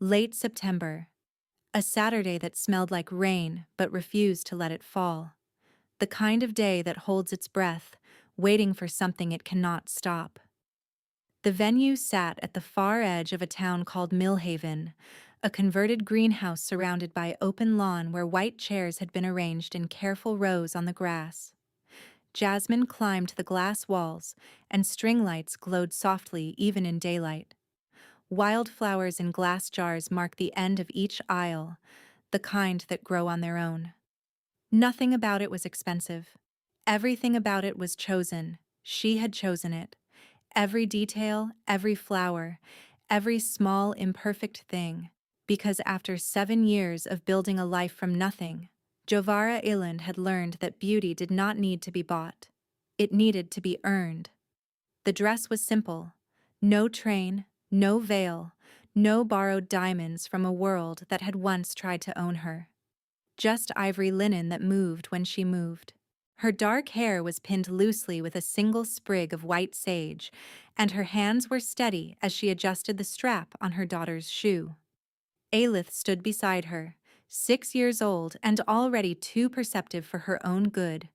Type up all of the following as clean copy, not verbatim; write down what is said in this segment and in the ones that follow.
Late September. A Saturday that smelled like rain but refused to let it fall. The kind of day that holds its breath, waiting for something it cannot stop. The venue sat at the far edge of a town called Millhaven, a converted greenhouse surrounded by open lawn where white chairs had been arranged in careful rows on the grass. Jasmine climbed the glass walls, and string lights glowed softly even in daylight. Wildflowers in glass jars marked the end of each aisle, the kind that grow on their own. Nothing about it was expensive. Everything about it was chosen. She had chosen it. Every detail, every flower, every small, imperfect thing. Because after 7 years of building a life from nothing, Jovara Iland had learned that beauty did not need to be bought. It needed to be earned. The dress was simple. No train, no veil, no borrowed diamonds from a world that had once tried to own her. Just ivory linen that moved when she moved. Her dark hair was pinned loosely with a single sprig of white sage, and her hands were steady as she adjusted the strap on her daughter's shoe. Aelith stood beside her, 6 years old and already too perceptive for her own good,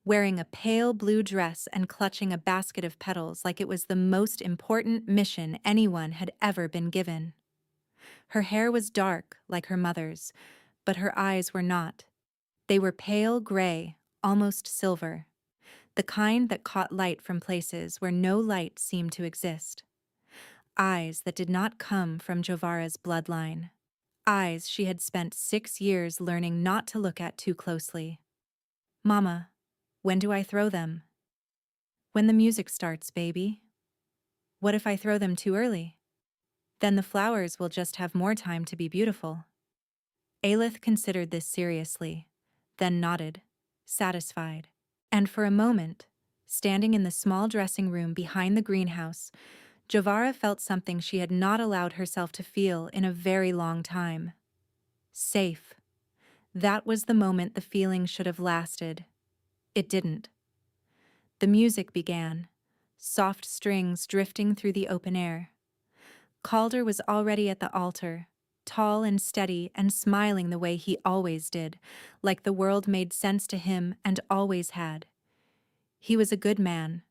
wearing a pale blue dress and clutching a basket of petals like it was the most important mission anyone had ever been given. Her hair was dark, like her mother's, but her eyes were not. They were pale gray, almost silver, the kind that caught light from places where no light seemed to exist. Eyes that did not come from Jovara's bloodline. Eyes she had spent 6 years learning not to look at too closely. Mama, when do I throw them? When the music starts, baby. What if I throw them too early? Then the flowers will just have more time to be beautiful. Aelith considered this seriously, then nodded, satisfied. And for a moment, standing in the small dressing room behind the greenhouse, Jovara felt something she had not allowed herself to feel in a very long time. Safe. That was the moment the feeling should have lasted. It didn't. The music began, soft strings drifting through the open air. Calder was already at the altar, tall and steady and smiling the way he always did, like the world made sense to him and always had. He was a good man,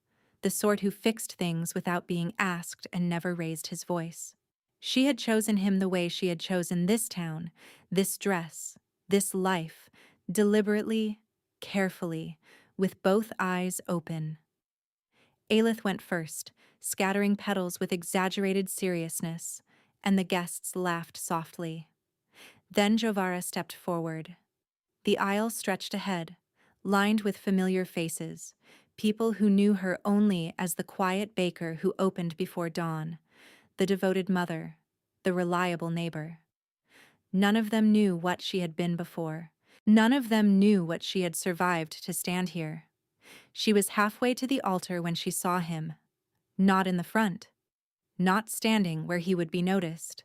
the sort who fixed things without being asked and never raised his voice. She had chosen him the way she had chosen this town, this dress, this life, deliberately, carefully, with both eyes open. Aelith went first, scattering petals with exaggerated seriousness, and the guests laughed softly. Then Jovara stepped forward. The aisle stretched ahead, lined with familiar faces, people who knew her only as the quiet baker who opened before dawn, the devoted mother, the reliable neighbor. None of them knew what she had been before. None of them knew what she had survived to stand here. She was halfway to the altar when she saw him. Not in the front. Not standing where he would be noticed.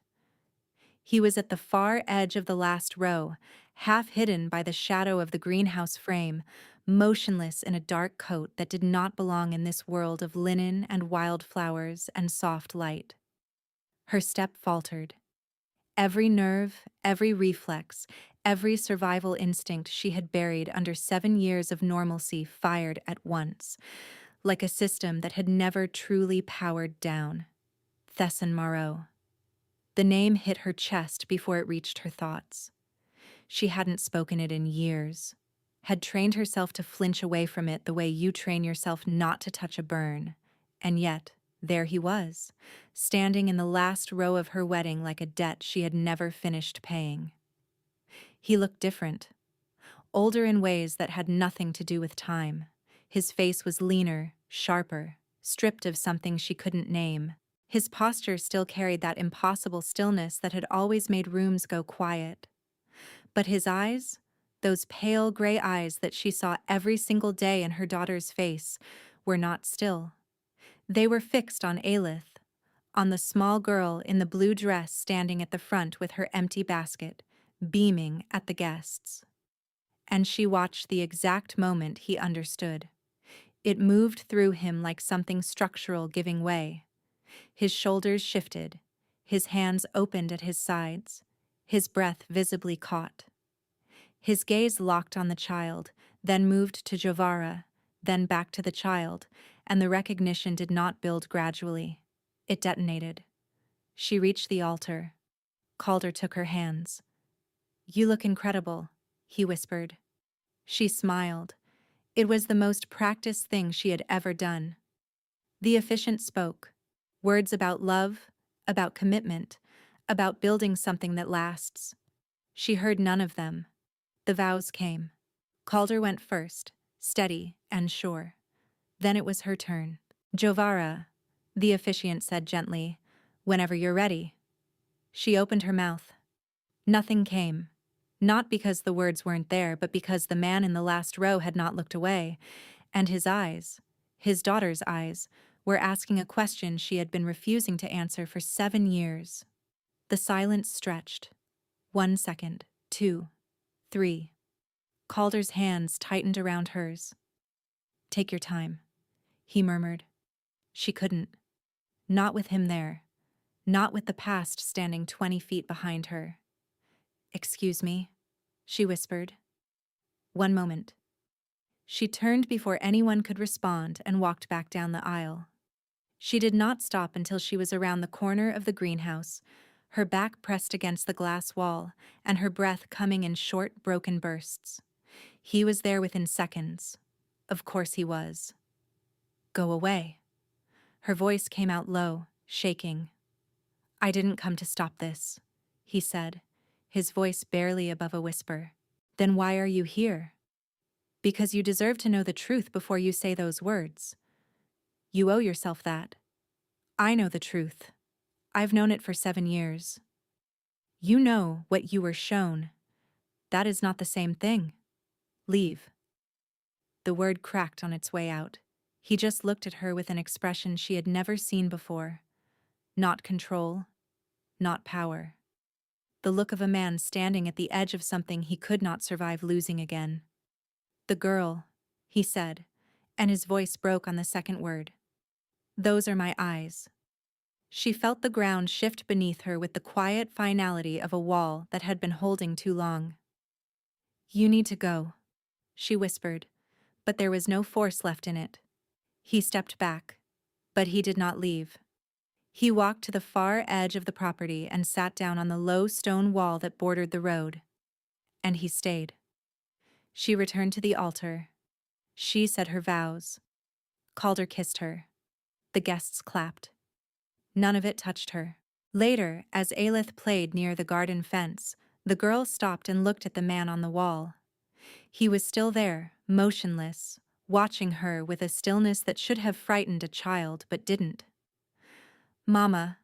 He was at the far edge of the last row, half hidden by the shadow of the greenhouse frame, motionless in a dark coat that did not belong in this world of linen and wildflowers and soft light. Her step faltered. Every nerve, every reflex, every survival instinct she had buried under 7 years of normalcy fired at once, like a system that had never truly powered down. Thesson Moreau. The name hit her chest before it reached her thoughts. She hadn't spoken it in years, had trained herself to flinch away from it the way you train yourself not to touch a burn, and yet, there he was, standing in the last row of her wedding like a debt she had never finished paying. He looked different, older in ways that had nothing to do with time. His face was leaner, sharper, stripped of something she couldn't name. His posture still carried that impossible stillness that had always made rooms go quiet. But his eyes, those pale gray eyes that she saw every single day in her daughter's face, were not still. They were fixed on Aelith, on the small girl in the blue dress standing at the front with her empty basket, beaming at the guests. And she watched the exact moment he understood. It moved through him like something structural giving way. His shoulders shifted, His hands opened at his sides, his breath visibly caught. His gaze locked on the child, then moved to Jovara, then back to the child, and the recognition did not build gradually. It detonated. She reached the altar. Calder took her hands. "You look incredible," he whispered. She smiled. It was the most practiced thing she had ever done. The officiant spoke. Words about love, about commitment, about building something that lasts. She heard none of them. The vows came. Calder went first, steady and sure. Then it was her turn. "Jovara," the officiant said gently, "whenever you're ready." She opened her mouth. Nothing came. Not because the words weren't there, but because the man in the last row had not looked away, and his eyes, his daughter's eyes, were asking a question she had been refusing to answer for 7 years. The silence stretched. 1 second, 2, 3. Calder's hands tightened around hers. "Take your time," he murmured. She couldn't. Not with him there. Not with the past standing 20 feet behind her. "Excuse me," she whispered. "1 moment." She turned before anyone could respond and walked back down the aisle. She did not stop until she was around the corner of the greenhouse, her back pressed against the glass wall and her breath coming in short, broken bursts. He was there within seconds. Of course he was. "Go away." Her voice came out low, shaking. "I didn't come to stop this," he said, his voice barely above a whisper. "Then why are you here?" "Because you deserve to know the truth before you say those words. You owe yourself that. I know the truth. I've known it for 7 years. You know what you were shown. That is not the same thing. Leave." The word cracked on its way out. He just looked at her with an expression she had never seen before. Not control, not power. The look of a man standing at the edge of something he could not survive losing again. "The girl," he said, and his voice broke on the second word. "Those are my eyes." She felt the ground shift beneath her with the quiet finality of a wall that had been holding too long. "You need to go," she whispered, but there was no force left in it. He stepped back, but he did not leave. He walked to the far edge of the property and sat down on the low stone wall that bordered the road. And he stayed. She returned to the altar. She said her vows. Calder kissed her. The guests clapped. None of it touched her. Later, as Aelith played near the garden fence, the girl stopped and looked at the man on the wall. He was still there, motionless, watching her with a stillness that should have frightened a child but didn't. "Mama,"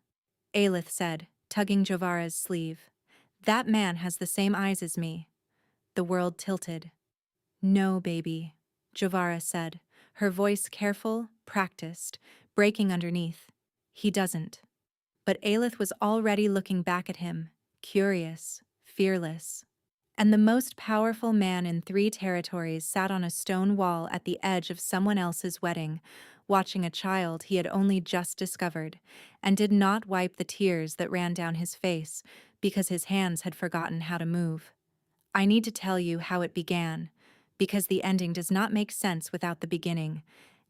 Aelith said, tugging Jovara's sleeve. "That man has the same eyes as me." The world tilted. "No, baby," Jovara said, her voice careful, practiced, breaking underneath. "He doesn't." But Aelith was already looking back at him, curious, fearless. And the most powerful man in 3 territories sat on a stone wall at the edge of someone else's wedding, watching a child he had only just discovered, and did not wipe the tears that ran down his face because his hands had forgotten how to move. I need to tell you how it began, because the ending does not make sense without the beginning,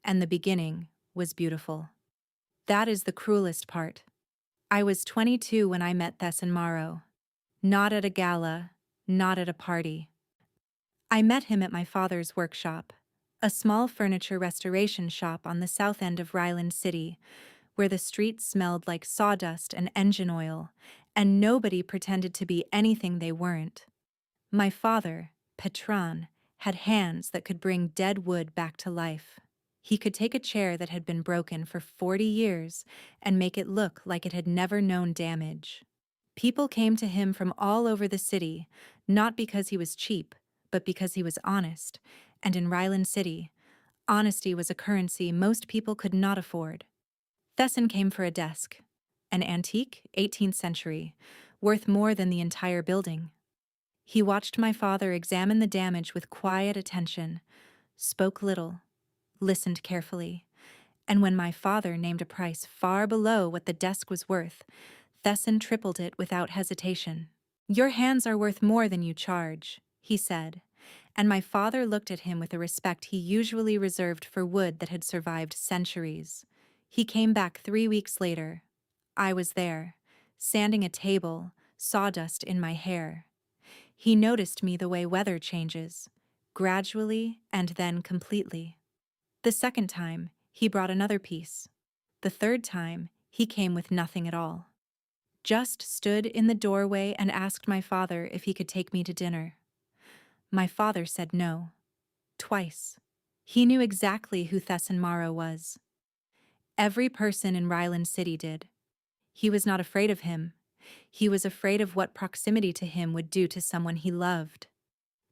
and the beginning was beautiful. That is the cruelest part. I was 22 when I met Tess and Morrow. Not at a gala, not at a party. I met him at my father's workshop, a small furniture restoration shop on the south end of Ryland City, where the streets smelled like sawdust and engine oil, and nobody pretended to be anything they weren't. My father, Petran, had hands that could bring dead wood back to life. He could take a chair that had been broken for 40 years and make it look like it had never known damage. People came to him from all over the city, not because he was cheap, but because he was honest, and in Ryland City, honesty was a currency most people could not afford. Thesson came for a desk, an antique, 18th century, worth more than the entire building. He watched my father examine the damage with quiet attention, spoke little, listened carefully, and when my father named a price far below what the desk was worth, Thesson tripled it without hesitation. "Your hands are worth more than you charge," he said, and my father looked at him with a respect he usually reserved for wood that had survived centuries. He came back 3 weeks later. I was there, sanding a table, sawdust in my hair. He noticed me the way weather changes, gradually and then completely. The second time, he brought another piece. The third time, he came with nothing at all. Just stood in the doorway and asked my father if he could take me to dinner. My father said no. Twice. He knew exactly who Thesson Morrow was. Every person in Ryland City did. He was not afraid of him. He was afraid of what proximity to him would do to someone he loved.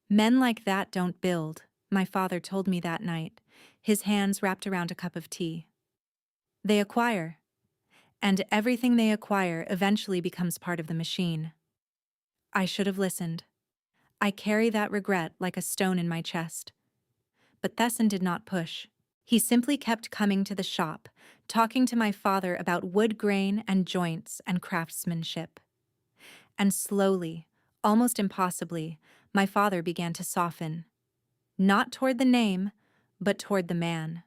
Men like that don't build, my father told me that night, his hands wrapped around a cup of tea. They acquire. And everything they acquire eventually becomes part of the machine. I should have listened. I carry that regret like a stone in my chest. But Thesson did not push. He simply kept coming to the shop, talking to my father about wood grain and joints and craftsmanship. And slowly, almost impossibly, my father began to soften. Not toward the name, but toward the man.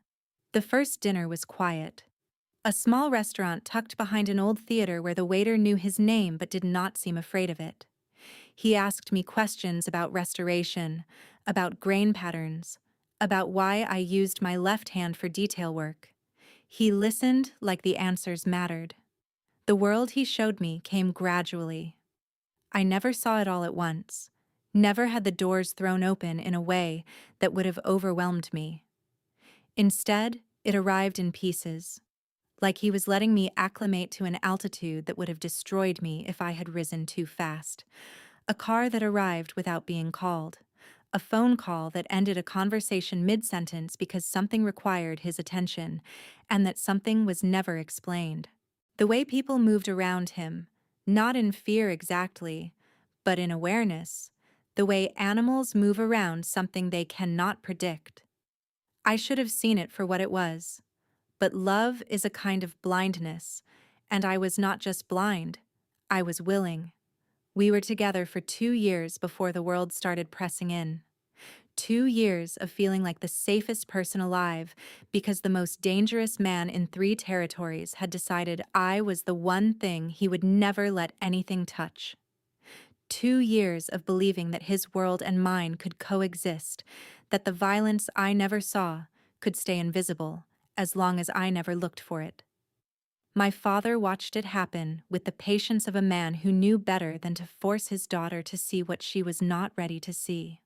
The first dinner was quiet. A small restaurant tucked behind an old theater where the waiter knew his name but did not seem afraid of it. He asked me questions about restoration, about grain patterns, about why I used my left hand for detail work. He listened like the answers mattered. The world he showed me came gradually. I never saw it all at once, never had the doors thrown open in a way that would have overwhelmed me. Instead, it arrived in pieces, like he was letting me acclimate to an altitude that would have destroyed me if I had risen too fast. A car that arrived without being called. A phone call that ended a conversation mid-sentence because something required his attention, and that something was never explained. The way people moved around him, not in fear exactly, but in awareness, the way animals move around something they cannot predict. I should have seen it for what it was. But love is a kind of blindness, and I was not just blind, I was willing. We were together for 2 years before the world started pressing in. 2 years of feeling like the safest person alive because the most dangerous man in 3 territories had decided I was the one thing he would never let anything touch. 2 years of believing that his world and mine could coexist, that the violence I never saw could stay invisible as long as I never looked for it. My father watched it happen with the patience of a man who knew better than to force his daughter to see what she was not ready to see.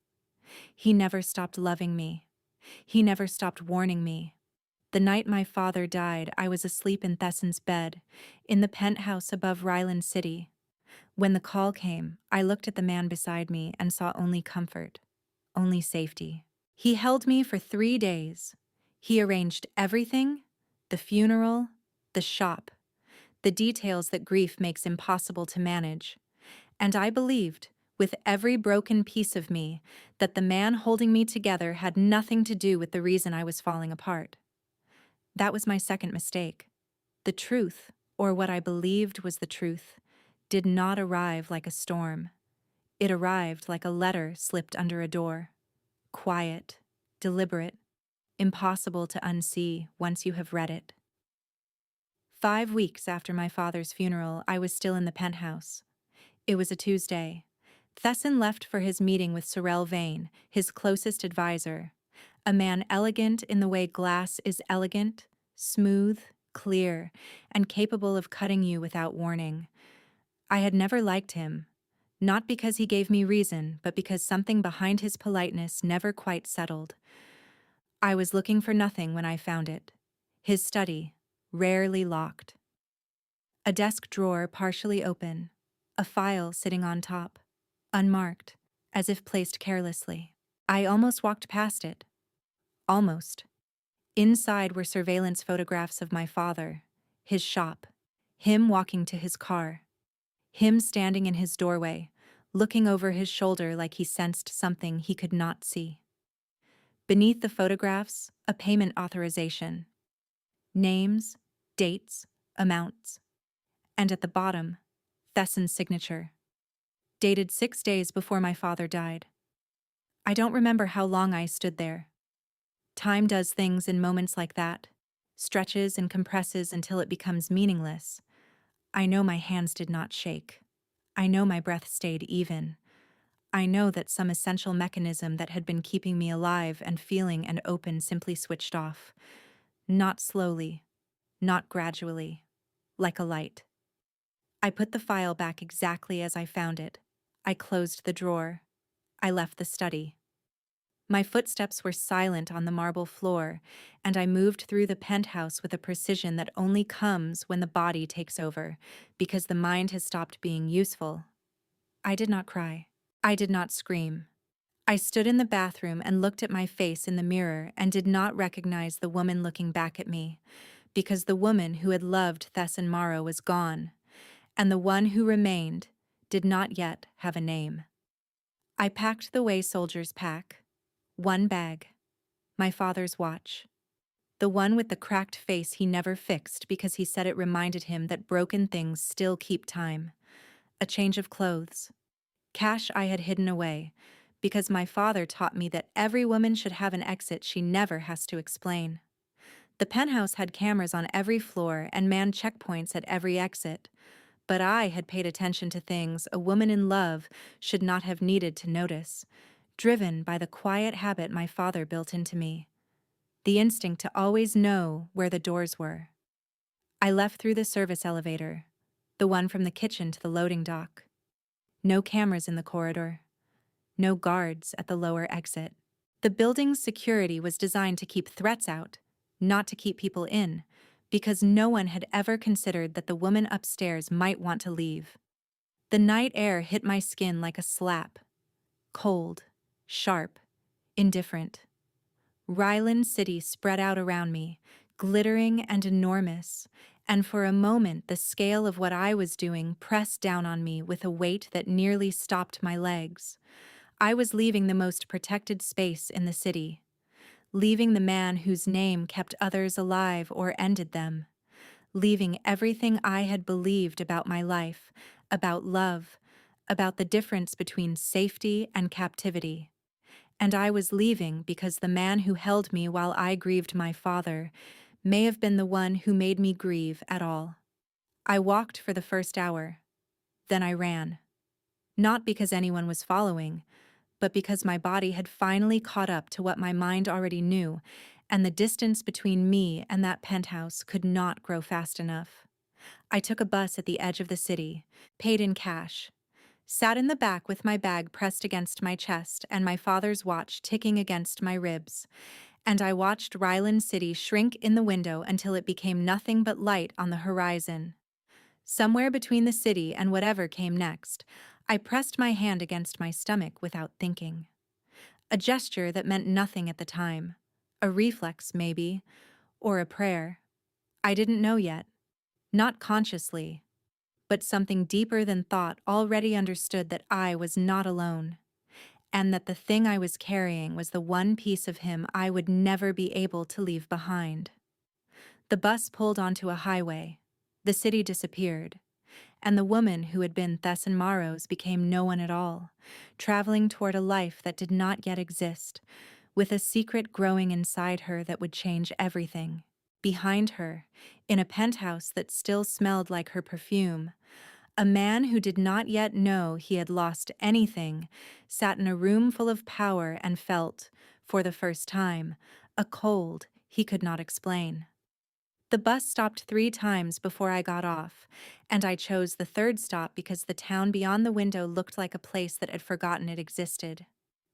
He never stopped loving me. He never stopped warning me. The night my father died, I was asleep in Thesson's bed, in the penthouse above Ryland City. When the call came, I looked at the man beside me and saw only comfort, only safety. He held me for 3 days. He arranged everything, the funeral, the shop, the details that grief makes impossible to manage. And I believed, with every broken piece of me, that the man holding me together had nothing to do with the reason I was falling apart. That was my second mistake. The truth, or what I believed was the truth, did not arrive like a storm. It arrived like a letter slipped under a door. Quiet, deliberate, impossible to unsee once you have read it. 5 weeks after my father's funeral, I was still in the penthouse. It was a Tuesday. Thesson left for his meeting with Sorrel Vane, his closest advisor, a man elegant in the way glass is elegant, smooth, clear, and capable of cutting you without warning. I had never liked him, not because he gave me reason, but because something behind his politeness never quite settled. I was looking for nothing when I found it. His study, rarely locked. A desk drawer partially open, a file sitting on top, unmarked, as if placed carelessly. I almost walked past it. Almost. Inside were surveillance photographs of my father, his shop, him walking to his car, him standing in his doorway, looking over his shoulder like he sensed something he could not see. Beneath the photographs, a payment authorization. Names, dates, amounts. And at the bottom, Theson's signature. Dated 6 days before my father died. I don't remember how long I stood there. Time does things in moments like that, stretches and compresses until it becomes meaningless. I know my hands did not shake. I know my breath stayed even. I know that some essential mechanism that had been keeping me alive and feeling and open simply switched off. Not slowly, not gradually, like a light. I put the file back exactly as I found it. I closed the drawer. I left the study. My footsteps were silent on the marble floor, and I moved through the penthouse with a precision that only comes when the body takes over, because the mind has stopped being useful. I did not cry. I did not scream. I stood in the bathroom and looked at my face in the mirror and did not recognize the woman looking back at me, because the woman who had loved Thesson Morrow was gone, and the one who remained did not yet have a name. I packed the way soldiers pack. One bag. My father's watch. The one with the cracked face he never fixed because he said it reminded him that broken things still keep time. A change of clothes. Cash I had hidden away, because my father taught me that every woman should have an exit she never has to explain. The penthouse had cameras on every floor and manned checkpoints at every exit, but I had paid attention to things a woman in love should not have needed to notice, driven by the quiet habit my father built into me. The instinct to always know where the doors were. I left through the service elevator, the one from the kitchen to the loading dock. No cameras in the corridor. No guards at the lower exit. The building's security was designed to keep threats out, not to keep people in, because no one had ever considered that the woman upstairs might want to leave. The night air hit my skin like a slap. Cold, sharp, indifferent. Ryland City spread out around me, glittering and enormous, and for a moment the scale of what I was doing pressed down on me with a weight that nearly stopped my legs. I was leaving the most protected space in the city, leaving the man whose name kept others alive or ended them, leaving everything I had believed about my life, about love, about the difference between safety and captivity. And I was leaving because the man who held me while I grieved my father may have been the one who made me grieve at all. I walked for the first hour. Then I ran. Not because anyone was following, but because my body had finally caught up to what my mind already knew, and the distance between me and that penthouse could not grow fast enough. I took a bus at the edge of the city, paid in cash, sat in the back with my bag pressed against my chest and my father's watch ticking against my ribs, and I watched Ryland City shrink in the window until it became nothing but light on the horizon. Somewhere between the city and whatever came next, I pressed my hand against my stomach without thinking. A gesture that meant nothing at the time. A reflex, maybe, or a prayer. I didn't know yet. Not consciously. But something deeper than thought already understood that I was not alone, and that the thing I was carrying was the one piece of him I would never be able to leave behind. The bus pulled onto a highway. The city disappeared, and the woman who had been Thesson Morrow's became no one at all, traveling toward a life that did not yet exist, with a secret growing inside her that would change everything. Behind her, in a penthouse that still smelled like her perfume, a man who did not yet know he had lost anything sat in a room full of power and felt, for the first time, a cold he could not explain. The bus stopped 3 times before I got off, and I chose the third stop because the town beyond the window looked like a place that had forgotten it existed.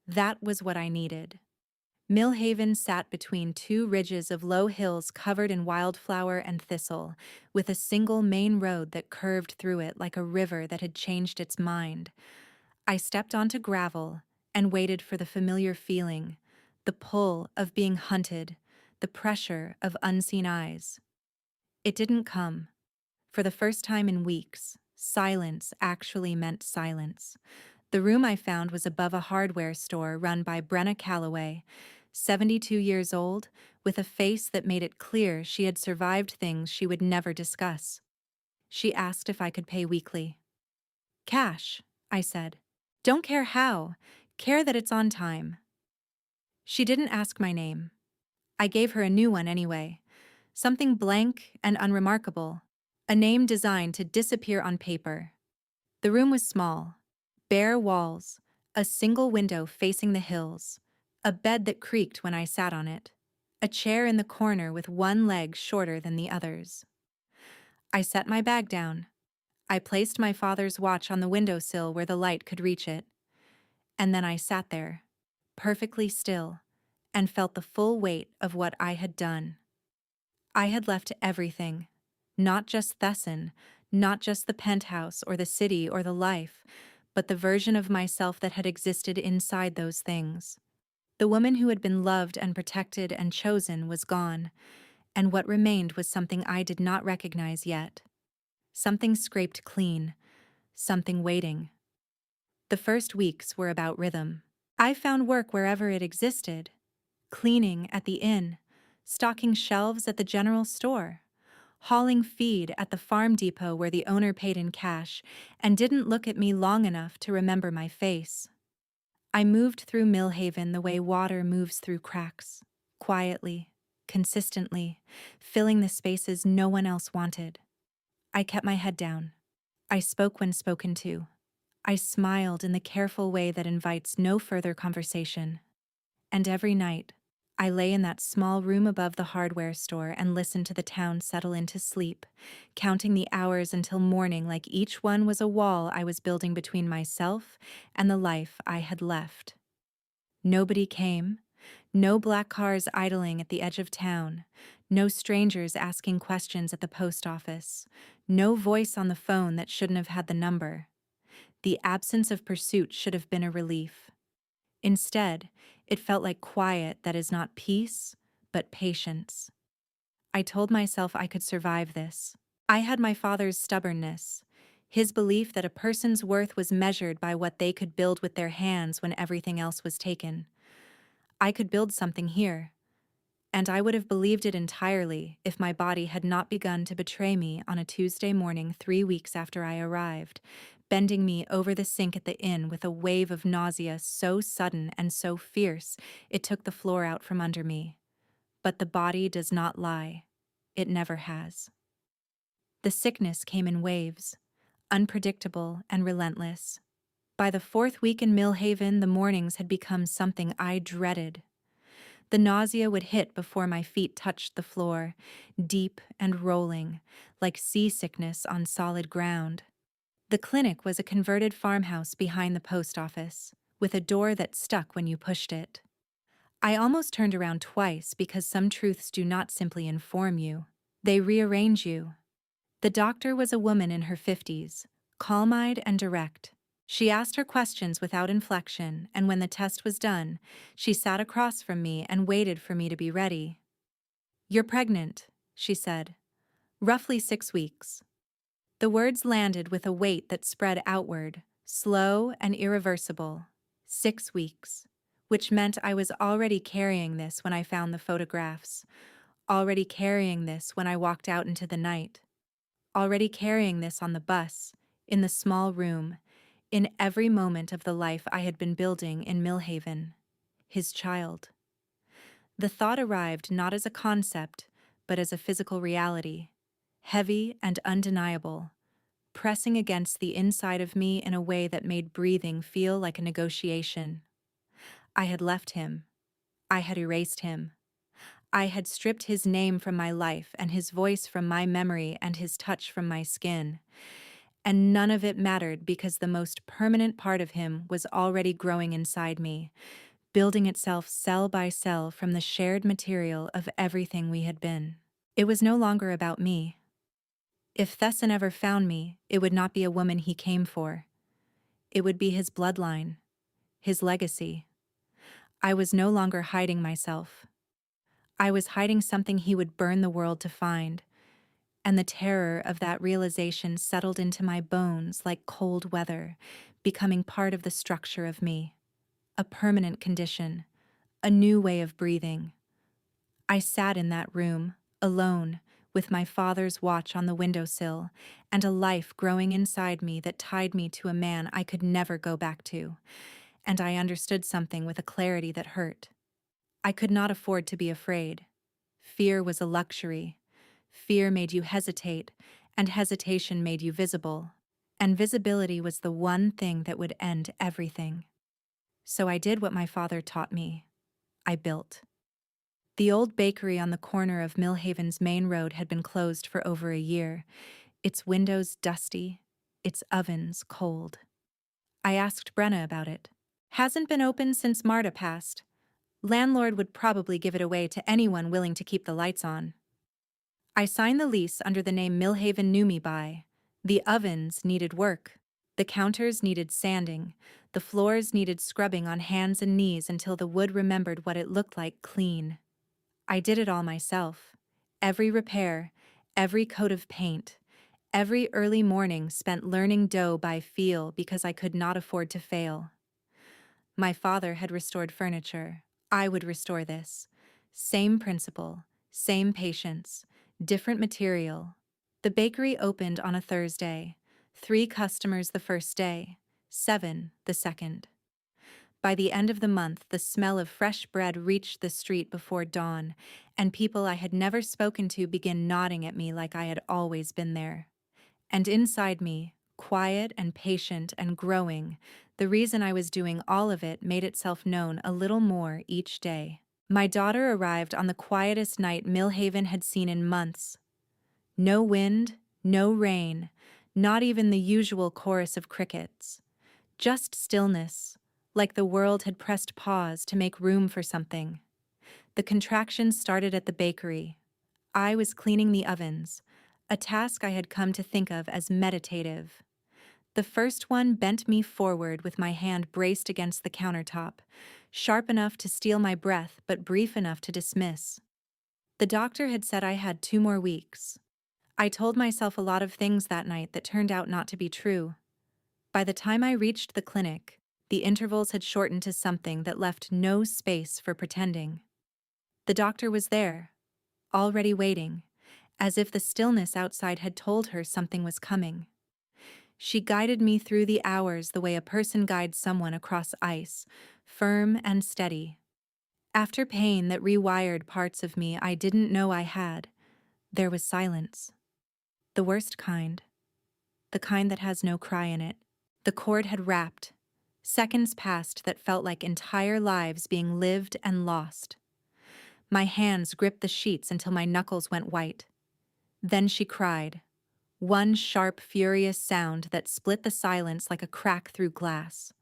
That was what I needed. Millhaven sat between 2 ridges of low hills covered in wildflower and thistle, with a single main road that curved through it like a river that had changed its mind. I stepped onto gravel and waited for the familiar feeling, the pull of being hunted, the pressure of unseen eyes. It didn't come. For the first time in weeks, silence actually meant silence. The room I found was above a hardware store run by Brenna Calloway, 72 years old, with a face that made it clear she had survived things she would never discuss. She asked if I could pay weekly. Cash, I said. Don't care how, care that it's on time. She didn't ask my name. I gave her a new one anyway. Something blank and unremarkable. A name designed to disappear on paper. The room was small. Bare walls. A single window facing the hills. A bed that creaked when I sat on it. A chair in the corner with one leg shorter than the others. I set my bag down. I placed my father's watch on the windowsill where the light could reach it. And then I sat there, perfectly still, and felt the full weight of what I had done. I had left everything, not just Thesson, not just the penthouse or the city or the life, but the version of myself that had existed inside those things. The woman who had been loved and protected and chosen was gone, and what remained was something I did not recognize yet. Something scraped clean, something waiting. The first weeks were about rhythm. I found work wherever it existed. Cleaning at the inn, stocking shelves at the general store, hauling feed at the farm depot where the owner paid in cash and didn't look at me long enough to remember my face. I moved through Millhaven the way water moves through cracks, quietly, consistently, filling the spaces no one else wanted. I kept my head down. I spoke when spoken to. I smiled in the careful way that invites no further conversation. And every night, I lay in that small room above the hardware store and listened to the town settle into sleep, counting the hours until morning like each one was a wall I was building between myself and the life I had left. Nobody came, no black cars idling at the edge of town, no strangers asking questions at the post office, no voice on the phone that shouldn't have had the number. The absence of pursuit should have been a relief. Instead, it felt like quiet that is not peace, but patience. I told myself I could survive this. I had my father's stubbornness, his belief that a person's worth was measured by what they could build with their hands when everything else was taken. I could build something here, and I would have believed it entirely if my body had not begun to betray me on a Tuesday morning 3 weeks after I arrived, bending me over the sink at the inn with a wave of nausea so sudden and so fierce it took the floor out from under me. But the body does not lie. It never has. The sickness came in waves, unpredictable and relentless. By the 4th week in Millhaven, the mornings had become something I dreaded. The nausea would hit before my feet touched the floor, deep and rolling, like seasickness on solid ground. The clinic was a converted farmhouse behind the post office, with a door that stuck when you pushed it. I almost turned around twice because some truths do not simply inform you. They rearrange you. The doctor was a woman in her 50s, calm-eyed and direct. She asked her questions without inflection, and when the test was done, she sat across from me and waited for me to be ready. "You're pregnant," she said. "Roughly 6 weeks." The words landed with a weight that spread outward, slow and irreversible. 6 weeks. Which meant I was already carrying this when I found the photographs. Already carrying this when I walked out into the night. Already carrying this on the bus, in the small room, in every moment of the life I had been building in Millhaven. His child. The thought arrived not as a concept, but as a physical reality, heavy and undeniable, pressing against the inside of me in a way that made breathing feel like a negotiation. I had left him. I had erased him. I had stripped his name from my life and his voice from my memory and his touch from my skin. And none of it mattered because the most permanent part of him was already growing inside me, building itself cell by cell from the shared material of everything we had been. It was no longer about me. If Thesson ever found me, it would not be a woman he came for. It would be his bloodline, his legacy. I was no longer hiding myself. I was hiding something he would burn the world to find, and the terror of that realization settled into my bones like cold weather, becoming part of the structure of me. A permanent condition, a new way of breathing. I sat in that room, alone, with my father's watch on the windowsill, and a life growing inside me that tied me to a man I could never go back to. And I understood something with a clarity that hurt. I could not afford to be afraid. Fear was a luxury. Fear made you hesitate, and hesitation made you visible. And visibility was the one thing that would end everything. So I did what my father taught me. I built. The old bakery on the corner of Millhaven's main road had been closed for over a year, its windows dusty, its ovens cold. I asked Brenna about it. Hasn't been open since Marta passed. Landlord would probably give it away to anyone willing to keep the lights on. I signed the lease under the name Millhaven knew me by. The ovens needed work. The counters needed sanding. The floors needed scrubbing on hands and knees until the wood remembered what it looked like clean. I did it all myself. Every repair, every coat of paint, every early morning spent learning dough by feel because I could not afford to fail. My father had restored furniture. I would restore this. Same principle, same patience, different material. The bakery opened on a Thursday. 3 customers the first day, 7 the second. By the end of the month, the smell of fresh bread reached the street before dawn, and people I had never spoken to began nodding at me like I had always been there. And inside me, quiet and patient and growing, the reason I was doing all of it made itself known a little more each day. My daughter arrived on the quietest night Millhaven had seen in months. No wind, no rain, not even the usual chorus of crickets. Just stillness, like the world had pressed pause to make room for something. The contractions started at the bakery. I was cleaning the ovens, a task I had come to think of as meditative. The first one bent me forward with my hand braced against the countertop, sharp enough to steal my breath but brief enough to dismiss. The doctor had said I had 2 more weeks. I told myself a lot of things that night that turned out not to be true. By the time I reached the clinic, the intervals had shortened to something that left no space for pretending. The doctor was there, already waiting, as if the stillness outside had told her something was coming. She guided me through the hours the way a person guides someone across ice, firm and steady. After pain that rewired parts of me I didn't know I had, there was silence. The worst kind. The kind that has no cry in it. The cord had wrapped. Seconds passed that felt like entire lives being lived and lost. My hands gripped the sheets until my knuckles went white. Then she cried. One sharp, furious sound that split the silence like a crack through glass.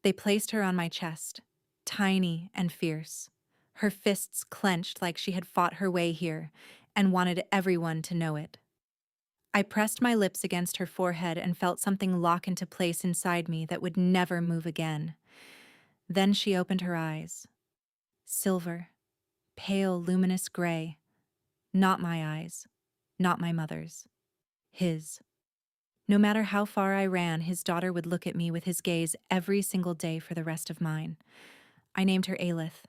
They placed her on my chest, tiny and fierce. Her fists clenched like she had fought her way here and wanted everyone to know it. I pressed my lips against her forehead and felt something lock into place inside me that would never move again. Then she opened her eyes. Silver, pale, luminous gray. Not my eyes, not my mother's. His. No matter how far I ran, his daughter would look at me with his gaze every single day for the rest of mine. I named her Alith.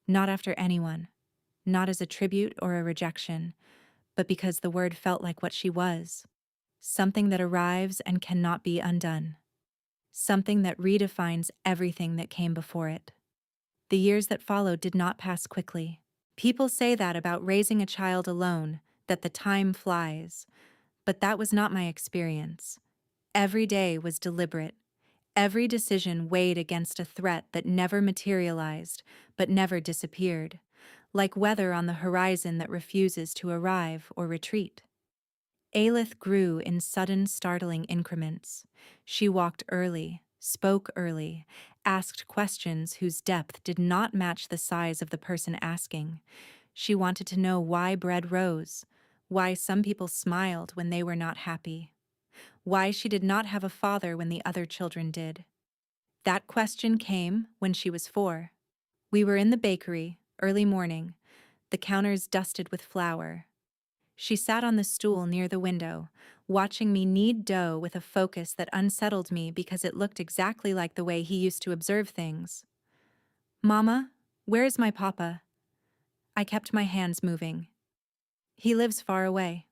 Not after anyone, not as a tribute or a rejection, but because the word felt like what she was. Something that arrives and cannot be undone. Something that redefines everything that came before it. The years that followed did not pass quickly. People say that about raising a child alone, that the time flies. But that was not my experience. Every day was deliberate. Every decision weighed against a threat that never materialized, but never disappeared, like weather on the horizon that refuses to arrive or retreat. Alith grew in sudden, startling increments. She walked early, spoke early, asked questions whose depth did not match the size of the person asking. She wanted to know why bread rose, why some people smiled when they were not happy, why she did not have a father when the other children did. That question came when she was 4. We were in the bakery, early morning, the counters dusted with flour. She sat on the stool near the window, watching me knead dough with a focus that unsettled me because it looked exactly like the way he used to observe things. "Mama, where is my papa?" I kept my hands moving. He lives far away.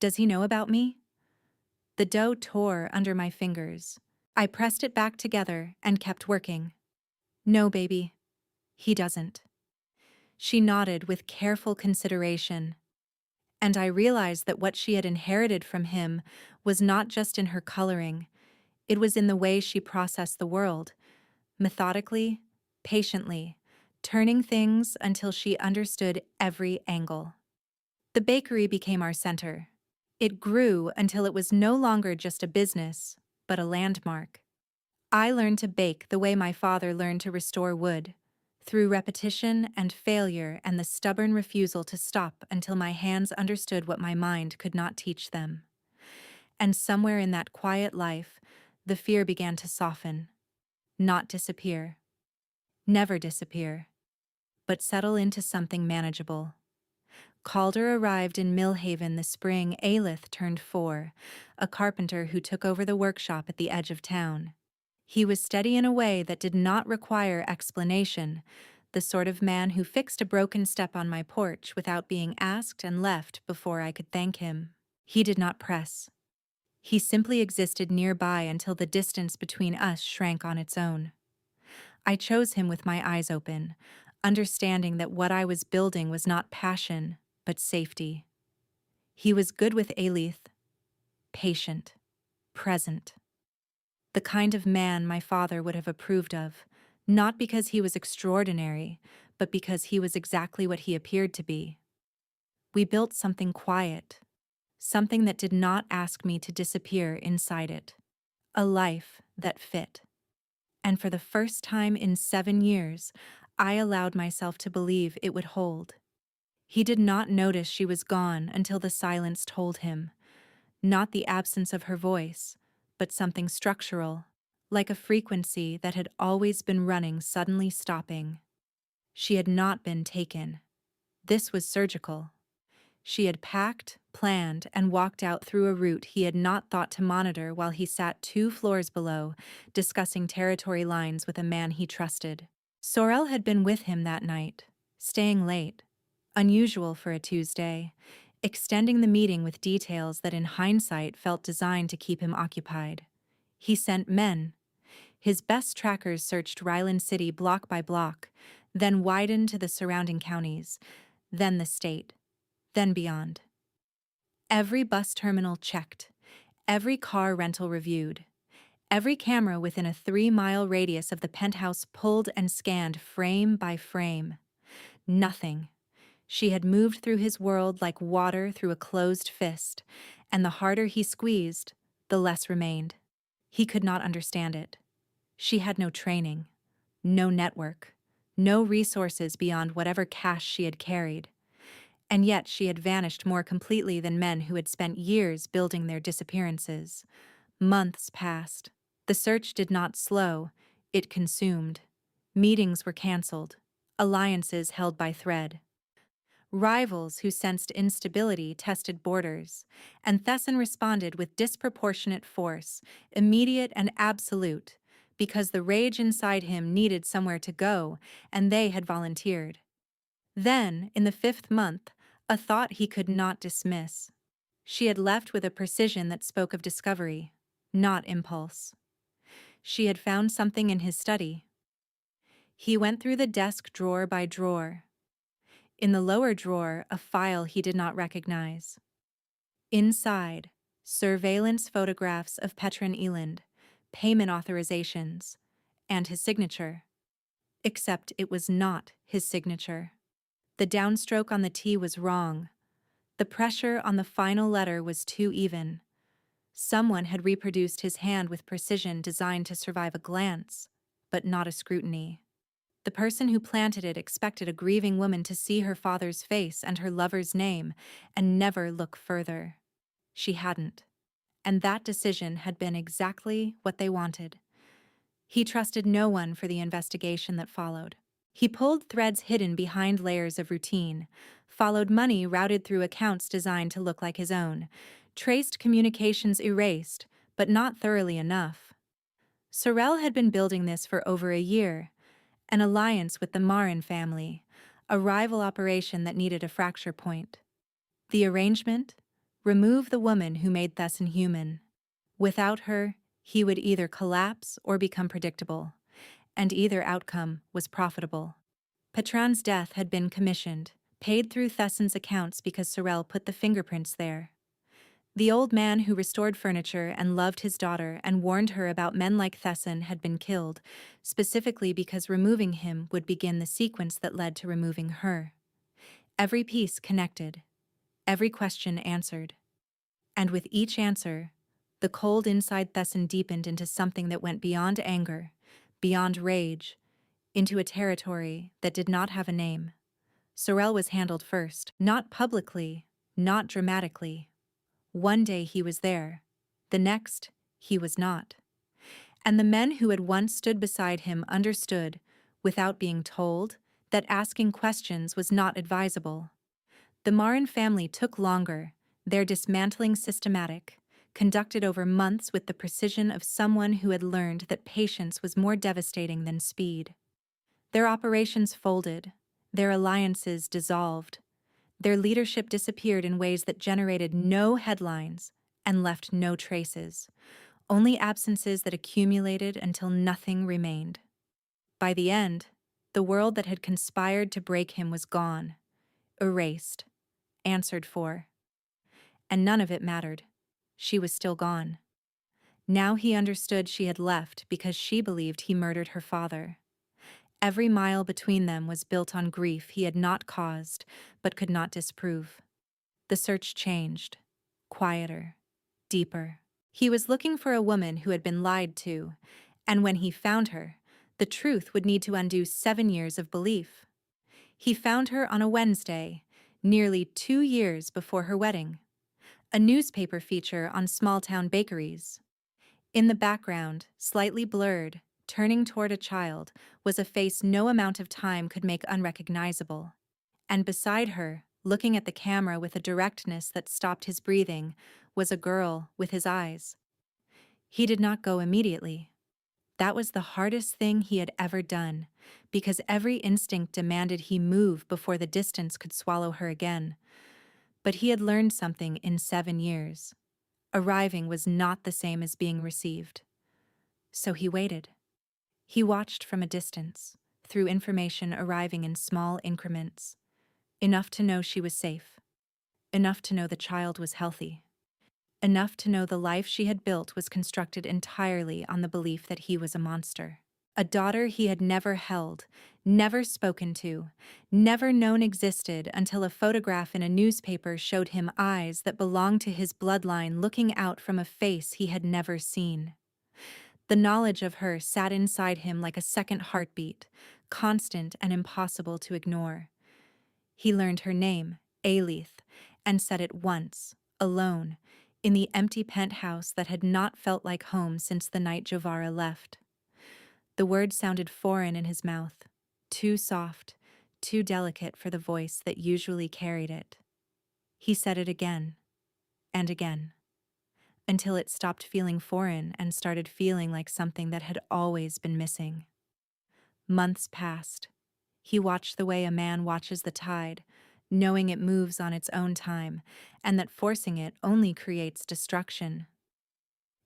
Does he know about me? The dough tore under my fingers. I pressed it back together and kept working. No, baby, he doesn't. She nodded with careful consideration, and I realized that what she had inherited from him was not just in her coloring, it was in the way she processed the world, methodically, patiently, turning things until she understood every angle. The bakery became our center. It grew until it was no longer just a business, but a landmark. I learned to bake the way my father learned to restore wood, through repetition and failure and the stubborn refusal to stop until my hands understood what my mind could not teach them. And somewhere in that quiet life, the fear began to soften, not disappear, never disappear, but settle into something manageable. Calder arrived in Millhaven the spring Aelith turned 4, a carpenter who took over the workshop at the edge of town. He was steady in a way that did not require explanation, the sort of man who fixed a broken step on my porch without being asked and left before I could thank him. He did not press. He simply existed nearby until the distance between us shrank on its own. I chose him with my eyes open, understanding that what I was building was not passion, but safety. He was good with Aelith, patient, present. The kind of man my father would have approved of, not because he was extraordinary, but because he was exactly what he appeared to be. We built something quiet, something that did not ask me to disappear inside it, a life that fit. And for the first time in 7 years, I allowed myself to believe it would hold. He did not notice she was gone until the silence told him, not the absence of her voice, but something structural, like a frequency that had always been running suddenly stopping. She had not been taken. This was surgical. She had packed, planned, and walked out through a route he had not thought to monitor while he sat 2 floors below, discussing territory lines with a man he trusted. Sorel had been with him that night, staying late, unusual for a Tuesday, extending the meeting with details that in hindsight felt designed to keep him occupied. He sent men. His best trackers searched Ryland City block by block, then widened to the surrounding counties, then the state, then beyond. Every bus terminal checked, every car rental reviewed, every camera within a 3-mile radius of the penthouse pulled and scanned frame by frame. Nothing. She had moved through his world like water through a closed fist, and the harder he squeezed, the less remained. He could not understand it. She had no training, no network, no resources beyond whatever cash she had carried. And yet she had vanished more completely than men who had spent years building their disappearances. Months passed. The search did not slow, it consumed. Meetings were canceled, alliances held by thread. Rivals who sensed instability tested borders, and Thesson responded with disproportionate force, immediate and absolute, because the rage inside him needed somewhere to go, and they had volunteered. Then, in the 5th month, a thought he could not dismiss. She had left with a precision that spoke of discovery, not impulse. She had found something in his study. He went through the desk drawer by drawer. In the lower drawer, a file he did not recognize. Inside, surveillance photographs of Petron Eland, payment authorizations, and his signature. Except it was not his signature. The downstroke on the T was wrong. The pressure on the final letter was too even. Someone had reproduced his hand with precision designed to survive a glance, but not a scrutiny. The person who planted it expected a grieving woman to see her father's face and her lover's name and never look further. She hadn't. And that decision had been exactly what they wanted. He trusted no one for the investigation that followed. He pulled threads hidden behind layers of routine, followed money routed through accounts designed to look like his own, traced communications erased, but not thoroughly enough. Sorel had been building this for over a year, an alliance with the Marin family, a rival operation that needed a fracture point. The arrangement? Remove the woman who made Thesson human. Without her, he would either collapse or become predictable, and either outcome was profitable. Petran's death had been commissioned, paid through Thesson's accounts because Sorel put the fingerprints there. The old man who restored furniture and loved his daughter and warned her about men like Thesson had been killed, specifically because removing him would begin the sequence that led to removing her. Every piece connected, every question answered. And with each answer, the cold inside Thesson deepened into something that went beyond anger, beyond rage, into a territory that did not have a name. Sorel was handled first, not publicly, not dramatically. One day he was there, the next, he was not. And the men who had once stood beside him understood, without being told, that asking questions was not advisable. The Marin family took longer, their dismantling systematic, conducted over months with the precision of someone who had learned that patience was more devastating than speed. Their operations folded, their alliances dissolved, their leadership disappeared in ways that generated no headlines and left no traces, only absences that accumulated until nothing remained. By the end, the world that had conspired to break him was gone, erased, answered for. And none of it mattered. She was still gone. Now he understood she had left because she believed he murdered her father. Every mile between them was built on grief he had not caused, but could not disprove. The search changed. Quieter. Deeper. He was looking for a woman who had been lied to, and when he found her, the truth would need to undo 7 years of belief. He found her on a Wednesday, nearly 2 years before her wedding. A newspaper feature on small-town bakeries. In the background, slightly blurred, turning toward a child, was a face no amount of time could make unrecognizable. And beside her, looking at the camera with a directness that stopped his breathing, was a girl with his eyes. He did not go immediately. That was the hardest thing he had ever done, because every instinct demanded he move before the distance could swallow her again. But he had learned something in 7 years. Arriving was not the same as being received. So he waited. He watched from a distance, through information arriving in small increments. Enough to know she was safe. Enough to know the child was healthy. Enough to know the life she had built was constructed entirely on the belief that he was a monster. A daughter he had never held, never spoken to, never known existed until a photograph in a newspaper showed him eyes that belonged to his bloodline looking out from a face he had never seen. The knowledge of her sat inside him like a second heartbeat, constant and impossible to ignore. He learned her name, Alith, and said it once, alone, in the empty penthouse that had not felt like home since the night Jovara left. The word sounded foreign in his mouth, too soft, too delicate for the voice that usually carried it. He said it again, and again, until it stopped feeling foreign and started feeling like something that had always been missing. Months passed. He watched the way a man watches the tide, knowing it moves on its own time, and that forcing it only creates destruction.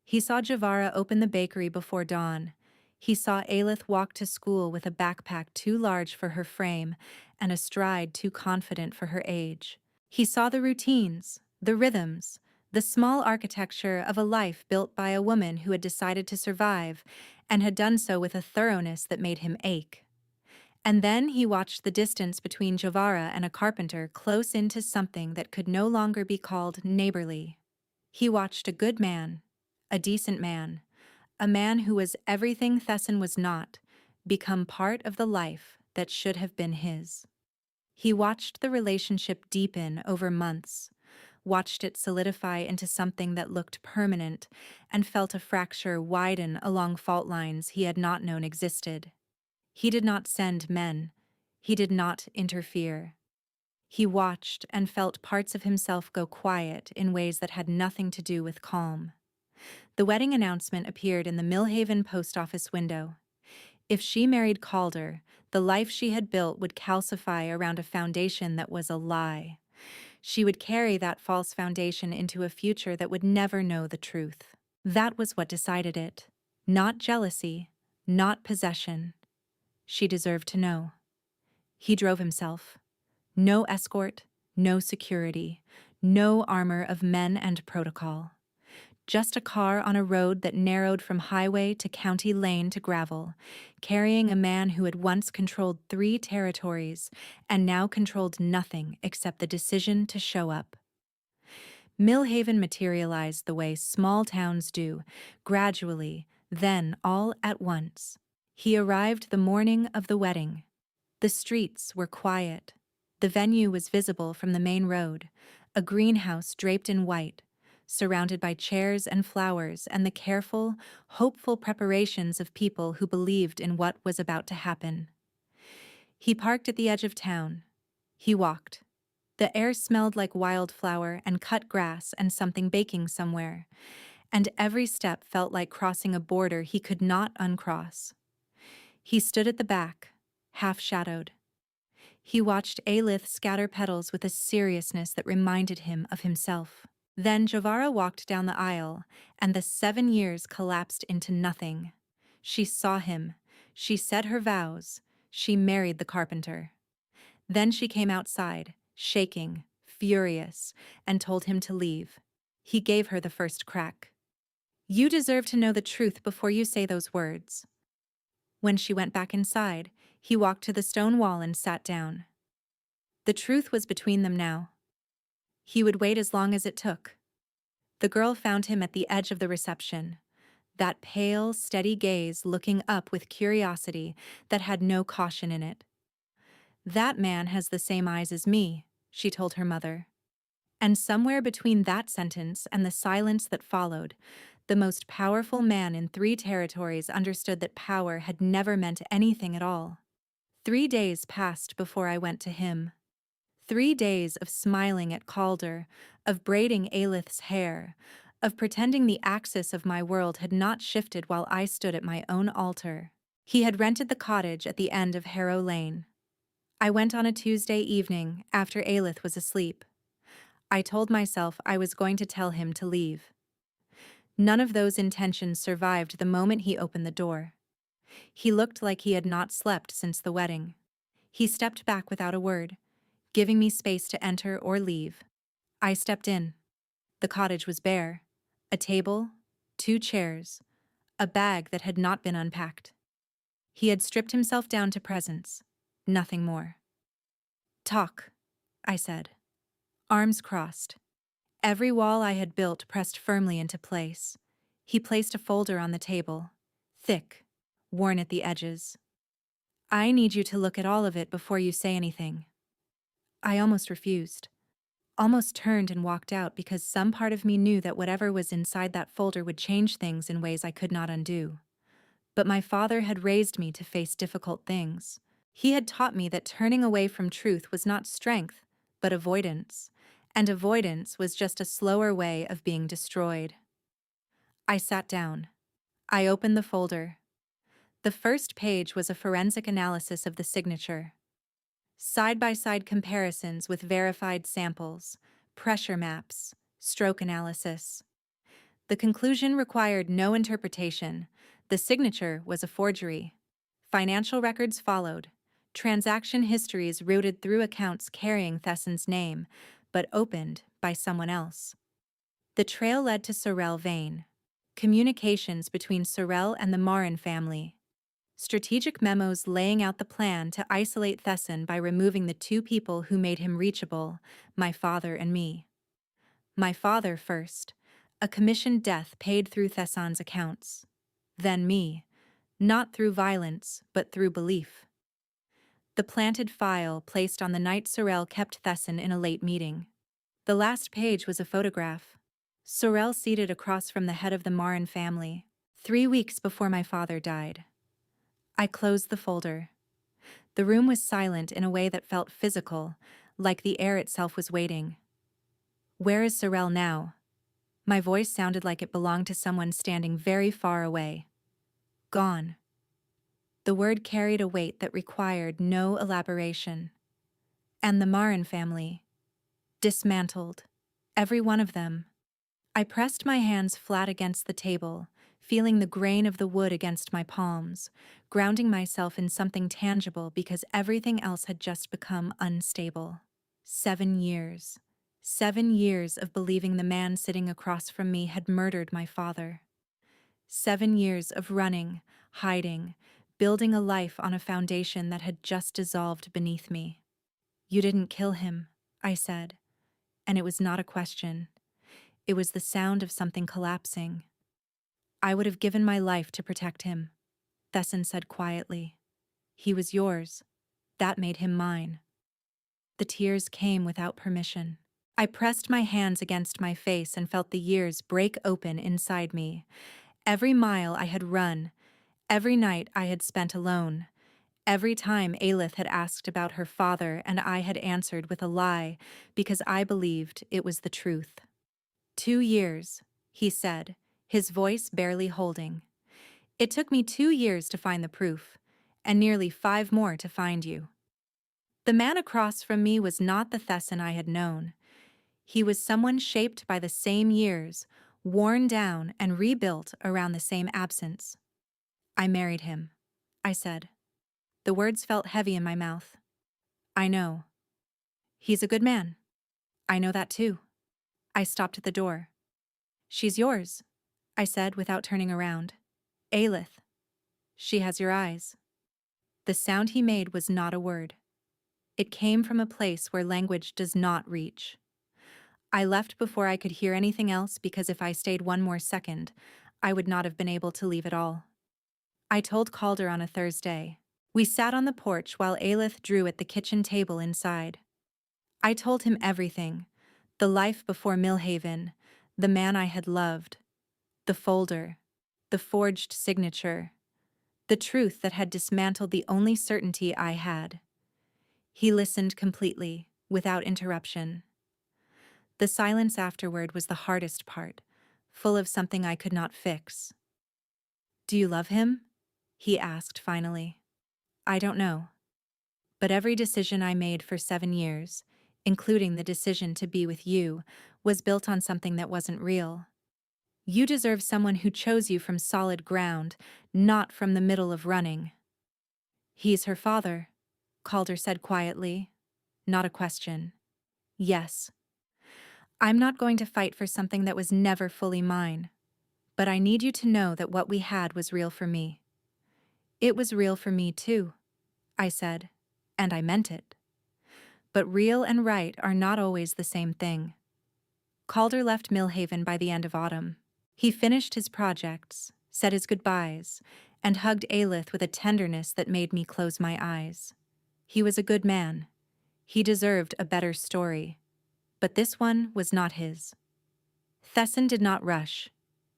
He saw Javara open the bakery before dawn. He saw Alith walk to school with a backpack too large for her frame and a stride too confident for her age. He saw the routines, the rhythms, the small architecture of a life built by a woman who had decided to survive and had done so with a thoroughness that made him ache. And then he watched the distance between Jovara and a carpenter close into something that could no longer be called neighborly. He watched a good man, a decent man, a man who was everything Thesson was not, become part of the life that should have been his. He watched the relationship deepen over months, watched it solidify into something that looked permanent, and felt a fracture widen along fault lines he had not known existed. He did not send men. He did not interfere. He watched and felt parts of himself go quiet in ways that had nothing to do with calm. The wedding announcement appeared in the Millhaven post office window. If she married Calder, the life she had built would calcify around a foundation that was a lie. She would carry that false foundation into a future that would never know the truth. That was what decided it. Not jealousy, not possession. She deserved to know. He drove himself. No escort, no security, no armor of men and protocol. Just a car on a road that narrowed from highway to county lane to gravel, carrying a man who had once controlled 3 territories and now controlled nothing except the decision to show up. Millhaven materialized the way small towns do, gradually, then all at once. He arrived the morning of the wedding. The streets were quiet. The venue was visible from the main road, a greenhouse draped in white, surrounded by chairs and flowers and the careful, hopeful preparations of people who believed in what was about to happen. He parked at the edge of town. He walked. The air smelled like wildflower and cut grass and something baking somewhere, and every step felt like crossing a border he could not uncross. He stood at the back, half-shadowed. He watched Alith scatter petals with a seriousness that reminded him of himself. Then Javara walked down the aisle, and the 7 years collapsed into nothing. She saw him. She said her vows. She married the carpenter. Then she came outside, shaking, furious, and told him to leave. He gave her the first crack. "You deserve to know the truth before you say those words." When she went back inside, he walked to the stone wall and sat down. The truth was between them now. He would wait as long as it took. The girl found him at the edge of the reception, that pale, steady gaze looking up with curiosity that had no caution in it. "That man has the same eyes as me," she told her mother. And somewhere between that sentence and the silence that followed, the most powerful man in 3 territories understood that power had never meant anything at all. 3 days passed before I went to him. 3 days of smiling at Calder, of braiding Alith's hair, of pretending the axis of my world had not shifted while I stood at my own altar. He had rented the cottage at the end of Harrow Lane. I went on a Tuesday evening after Alith was asleep. I told myself I was going to tell him to leave. None of those intentions survived the moment he opened the door. He looked like he had not slept since the wedding. He stepped back without a word, giving me space to enter or leave. I stepped in. The cottage was bare. A table, 2 chairs, a bag that had not been unpacked. He had stripped himself down to presence, nothing more. "Talk," I said. Arms crossed. Every wall I had built pressed firmly into place. He placed a folder on the table, thick, worn at the edges. "I need you to look at all of it before you say anything." I almost refused, almost turned and walked out because some part of me knew that whatever was inside that folder would change things in ways I could not undo. But my father had raised me to face difficult things. He had taught me that turning away from truth was not strength, but avoidance, and avoidance was just a slower way of being destroyed. I sat down. I opened the folder. The first page was a forensic analysis of the signature. Side-by-side comparisons with verified samples, pressure maps, stroke analysis. The conclusion required no interpretation. The signature was a forgery. Financial records followed. Transaction histories routed through accounts carrying Thesson's name, but opened by someone else. The trail led to Sorrel Vane. Communications between Sorrel and the Marin family. Strategic memos laying out the plan to isolate Thesson by removing the 2 people who made him reachable, my father and me. My father first, a commissioned death paid through Thesson's accounts. Then me, not through violence, but through belief. The planted file placed on the night Sorrel kept Thesson in a late meeting. The last page was a photograph. Sorrel seated across from the head of the Marin family, 3 weeks before my father died. I closed the folder. The room was silent in a way that felt physical, like the air itself was waiting. "Where is Sorrel now?" My voice sounded like it belonged to someone standing very far away. "Gone." The word carried a weight that required no elaboration. "And the Marin family?" dismantled. Every one of them. I pressed my hands flat against the table, feeling the grain of the wood against my palms, grounding myself in something tangible because everything else had just become unstable. 7 years. 7 years of believing the man sitting across from me had murdered my father. 7 years of running, hiding, building a life on a foundation that had just dissolved beneath me. "You didn't kill him," I said, and it was not a question. It was the sound of something collapsing. "I would have given my life to protect him," Thesson said quietly. "He was yours. That made him mine." The tears came without permission. I pressed my hands against my face and felt the years break open inside me. Every mile I had run, every night I had spent alone, every time Aelith had asked about her father and I had answered with a lie because I believed it was the truth. 2 years, he said, his voice barely holding. "It took me 2 years to find the proof, and nearly 5 more to find you." The man across from me was not the Thesson I had known. He was someone shaped by the same years, worn down and rebuilt around the same absence. "I married him," I said. The words felt heavy in my mouth. "I know. He's a good man." "I know that too." I stopped at the door. "She's yours," I said without turning around. "Aelith. She has your eyes." The sound he made was not a word. It came from a place where language does not reach. I left before I could hear anything else because if I stayed one more second, I would not have been able to leave at all. I told Calder on a Thursday. We sat on the porch while Aelith drew at the kitchen table inside. I told him everything. The life before Millhaven, the man I had loved, the folder, the forged signature, the truth that had dismantled the only certainty I had. He listened completely, without interruption. The silence afterward was the hardest part, full of something I could not fix. "Do you love him?" he asked finally. "I don't know. But every decision I made for 7 years, including the decision to be with you, was built on something that wasn't real. You deserve someone who chose you from solid ground, not from the middle of running." "He's her father," Calder said quietly. Not a question. "Yes. I'm not going to fight for something that was never fully mine. But I need you to know that what we had was real for me." "It was real for me too," I said, and I meant it. But real and right are not always the same thing. Calder left Millhaven by the end of autumn. He finished his projects, said his goodbyes, and hugged Aelith with a tenderness that made me close my eyes. He was a good man. He deserved a better story. But this one was not his. Thesson did not rush.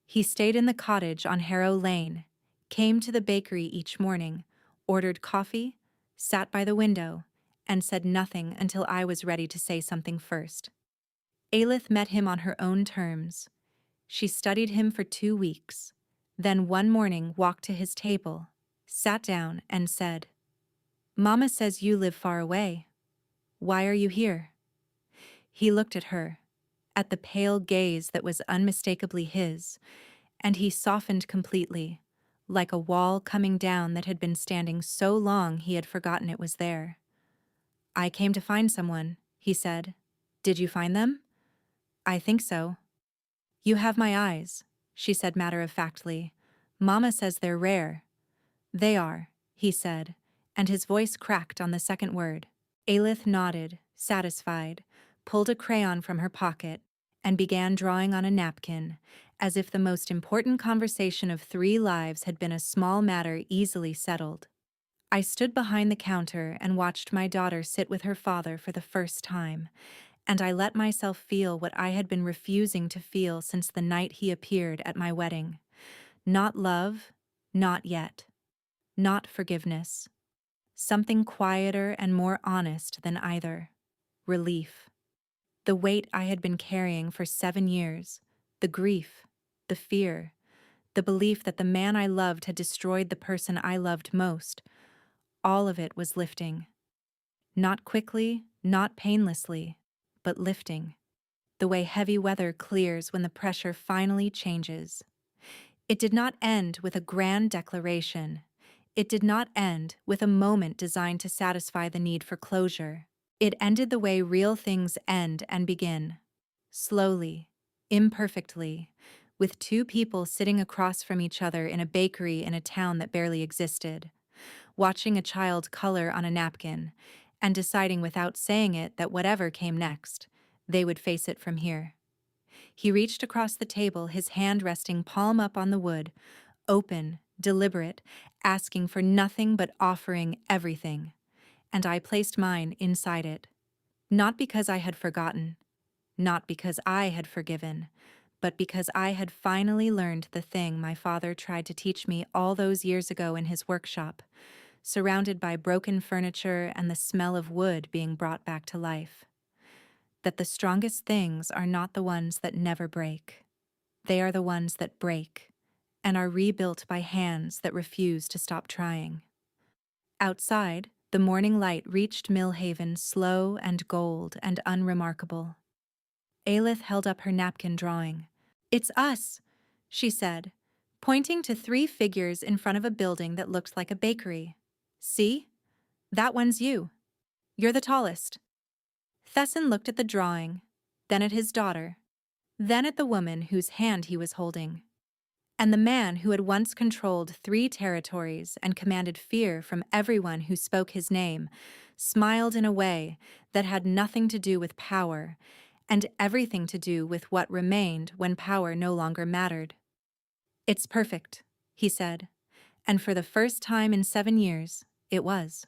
He stayed in the cottage on Harrow Lane, came to the bakery each morning, ordered coffee, sat by the window, and said nothing until I was ready to say something first. Aelith met him on her own terms. She studied him for 2 weeks, then one morning walked to his table, sat down, and said, "Mama says you live far away. Why are you here?" He looked at her, at the pale gaze that was unmistakably his, and he softened completely, like a wall coming down that had been standing so long he had forgotten it was there. "I came to find someone," he said. "Did you find them?" "I think so." "You have my eyes," she said matter-of-factly. "Mama says they're rare." "They are," he said, and his voice cracked on the second word. Aelith nodded, satisfied, pulled a crayon from her pocket, and began drawing on a napkin, as if the most important conversation of 3 lives had been a small matter easily settled. I stood behind the counter and watched my daughter sit with her father for the first time, and I let myself feel what I had been refusing to feel since the night he appeared at my wedding. Not love, not yet. Not forgiveness. Something quieter and more honest than either. Relief. The weight I had been carrying for 7 years, the grief, the fear, the belief that the man I loved had destroyed the person I loved most, all of it was lifting. Not quickly, not painlessly, but lifting, the way heavy weather clears when the pressure finally changes. It did not end with a grand declaration. It did not end with a moment designed to satisfy the need for closure. It ended the way real things end and begin. Slowly, imperfectly, with two people sitting across from each other in a bakery in a town that barely existed, watching a child color on a napkin, and deciding without saying it that whatever came next, they would face it from here. He reached across the table, his hand resting palm up on the wood, open, deliberate, asking for nothing but offering everything, and I placed mine inside it. Not because I had forgotten, not because I had forgiven, but because I had finally learned the thing my father tried to teach me all those years ago in his workshop, surrounded by broken furniture and the smell of wood being brought back to life. That the strongest things are not the ones that never break. They are the ones that break and are rebuilt by hands that refuse to stop trying. Outside, the morning light reached Millhaven slow and gold and unremarkable. Aelith held up her napkin drawing. "It's us," she said, pointing to 3 figures in front of a building that looked like a bakery. "See? That one's you. You're the tallest." Thesson looked at the drawing, then at his daughter, then at the woman whose hand he was holding. And the man who had once controlled 3 territories and commanded fear from everyone who spoke his name smiled in a way that had nothing to do with power and everything to do with what remained when power no longer mattered. "It's perfect," he said, and for the first time in 7 years, it was.